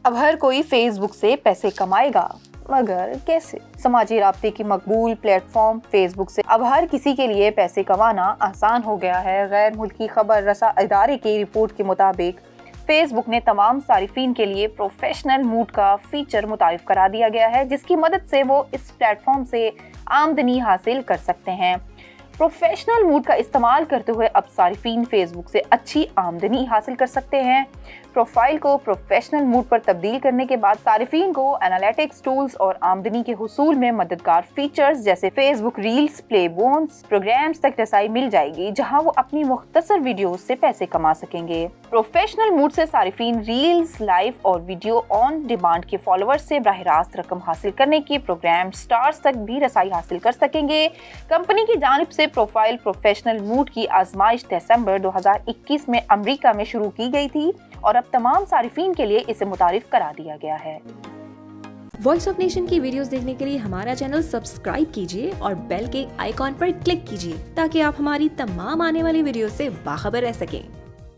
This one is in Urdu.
اب ہر کوئی فیس بک سے پیسے کمائے گا، مگر کیسے؟ سماجی رابطے کی مقبول پلیٹ فارم فیس بک سے اب ہر کسی کے لیے پیسے کمانا آسان ہو گیا ہے۔ غیر ملکی خبر رساں ادارے کی رپورٹ کے مطابق فیس بک نے تمام صارفین کے لیے پروفیشنل موڈ کا فیچر متعارف کرا دیا گیا ہے، جس کی مدد سے وہ اس پلیٹ فارم سے آمدنی حاصل کر سکتے ہیں۔ پروفیشنل موڈ کا استعمال کرتے ہوئے اب صارفین فیس بک سے اچھی آمدنی حاصل کر سکتے ہیں۔ پروفائل کو پروفیشنل موڈ پر تبدیل کرنے کے بعد صارفین کو انالیٹکس ٹولز اور آمدنی کے حصول میں مددگار فیچرز جیسے فیس بک ریلز، پلے بونس پروگرامز تک رسائی مل جائے گی، جہاں وہ اپنی مختصر ویڈیوز سے پیسے کما سکیں گے۔ پروفیشنل موڈ سے صارفین ریلز، لائیو اور ویڈیو آن ڈیمانڈ کے فالوورز سے براہ راست رقم حاصل کرنے کی پروگرام سٹارز تک بھی رسائی حاصل کر سکیں گے۔ کمپنی کی جانب سے پروفائل پروفیشنل موڈ کی آزمائش دسمبر 2021 میں امریکہ میں شروع کی گئی تھی اور اب تمام صارفین کے لیے اسے متعارف کرا دیا گیا ہے۔ وائس آف نیشن کی ویڈیوز دیکھنے کے لیے ہمارا چینل سبسکرائب کیجیے اور بیل کے آئیکن پر کلک کیجیے تاکہ آپ ہماری تمام آنے والی ویڈیوز سے باخبر رہ سکیں۔